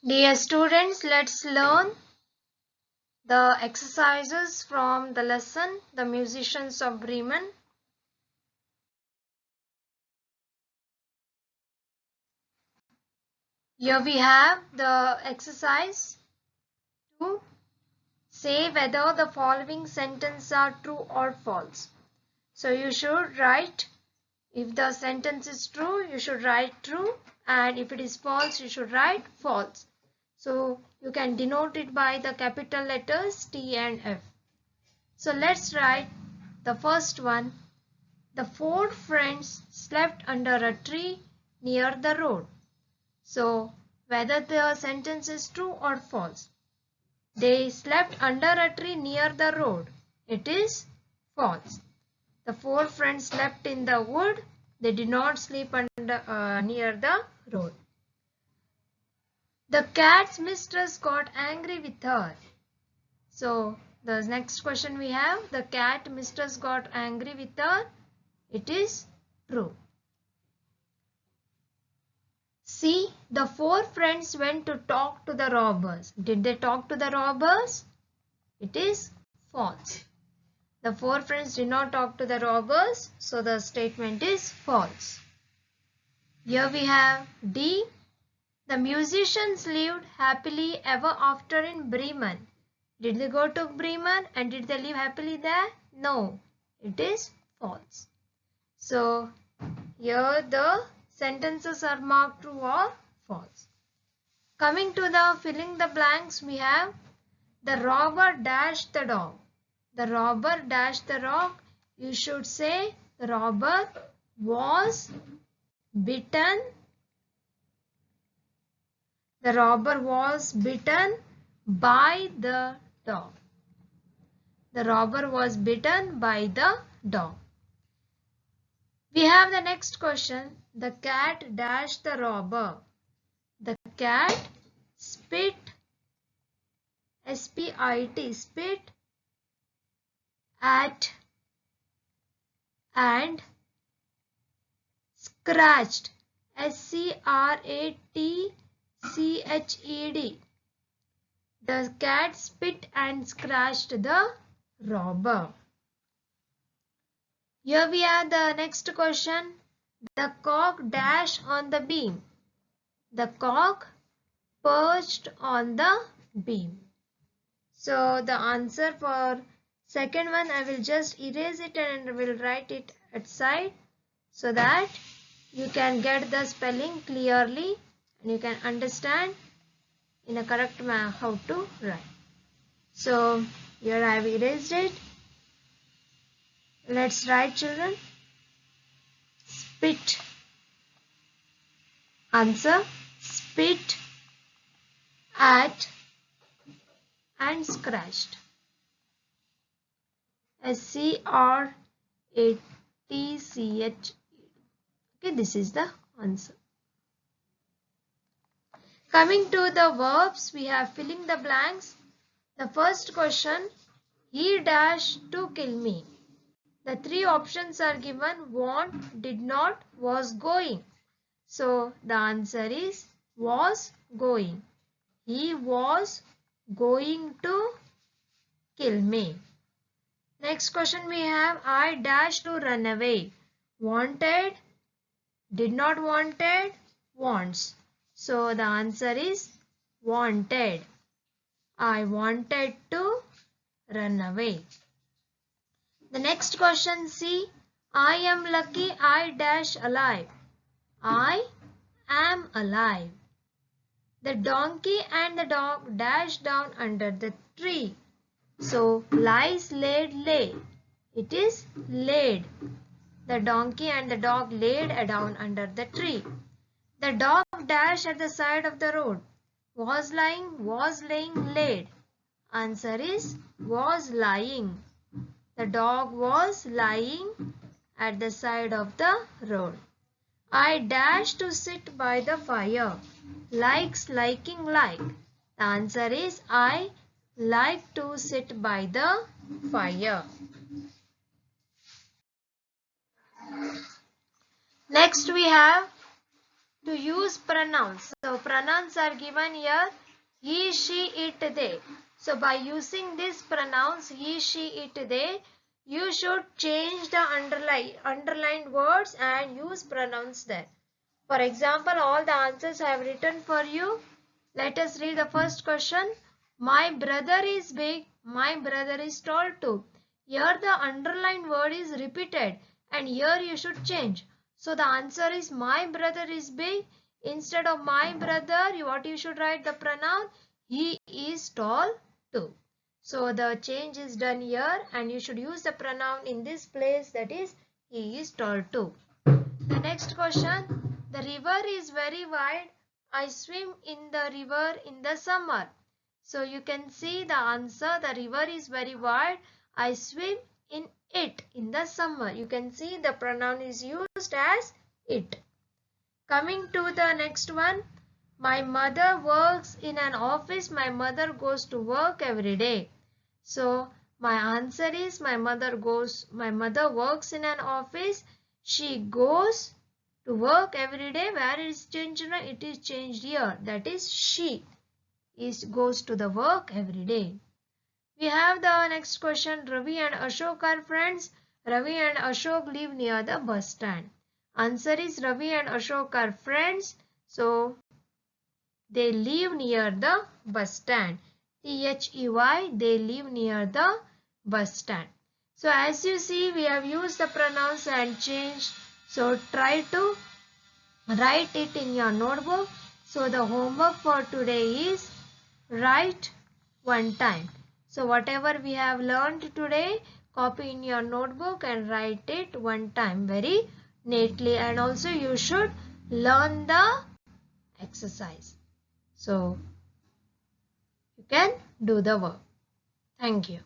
Dear students, let's learn the exercises from the lesson The Musicians of Bremen. Here we have the exercise to say whether the following sentences are true or false. So you should write, if the sentence is true, you should write true, and if it is false, you should write false. So you can denote it by the capital letters T and F. So let's write the first one. The four friends slept under a tree near the road. So whether the sentence is true or false. They slept under a tree near the road. It is false. The four friends slept in the wood. They did not sleep near the road. The cat's mistress got angry with her. So the next question we have, the cat mistress got angry with her. It is true. See, the four friends went to talk to the robbers. Did they talk to the robbers? It is false. The four friends did not talk to the robbers, so the statement is false. Here we have D. The musicians lived happily ever after in Bremen. Did they go to Bremen and did they live happily there? No, it is false. So here the sentences are marked true or false. Coming to the filling the blanks, we have the robber dashed the dog. The robber dashed the dog. You should say the robber was bitten. The robber was bitten by the dog. The robber was bitten by the dog. We have the next question. The cat dashed the robber. The cat spit, S-P-I-T, spit at and scratched, S-C-R-A-T-C-H-E-D. The cat spit and scratched the robber. Here we have the next question. The cock dashed on the beam. The cock perched on the beam. So the answer for second one, I will just erase it and will write it at side so that you can get the spelling clearly and you can understand in a correct manner how to write. So here I have erased it. Let's write, children. Spit. Answer, spit at and scratched. S-C-R-A-T-C-H. Okay, this is the answer. Coming to the verbs, we have filling the blanks. The first question, he dashed to kill me. The three options are given, want, did not, was going. So the answer is was going. He was going to kill me. Next question we have, I dashed to run away. Wanted, did not wanted, wants. So the answer is wanted. I wanted to run away. The next question, see, I am lucky I dash alive. I am alive. The donkey and the dog dashed down under the tree. So lies, laid, lay. It is laid. The donkey and the dog laid down under the tree. The dog dashed at the side of the road. Was lying, was laying, laid. Answer is was lying. The dog was lying at the side of the road. I dashed to sit by the fire. Likes, liking, like. The answer is I like to sit by the fire. Next we have to use pronouns. So pronouns are given here: he, she, it, they. So by using these pronouns he, she, it, they, you should change the underlined words and use pronouns there. For example, all the answers I have written for you. Let us read the first question. My brother is big. My brother is tall too. Here the underlined word is repeated and here you should change. So the answer is my brother is big. Instead of my brother, what you should write the pronoun? He is tall too. So the change is done here and you should use the pronoun in this place, that is he is tall too. The next question. The river is very wide. I swim in the river in the summer. So you can see the answer. The river is very wide. I swim in it in the summer. You can see the pronoun is used as it. Coming to the next one. My mother works in an office. My mother goes to work every day. So my answer is my mother works in an office. She goes to work every day. Where is changed? It is changed here. That is she goes to the work every day. We have the next question. Ravi and Ashok are friends. Ravi and Ashok live near the bus stand. Answer is Ravi and Ashok are friends. So they live near the bus stand. T-H-E-Y, they live near the bus stand. So as you see, we have used the pronouns and changed. So try to write it in your notebook. So the homework for today is write one time. So whatever we have learned today, copy in your notebook and write it one time very neatly. And also you should learn the exercise. So you can do the work. Thank you.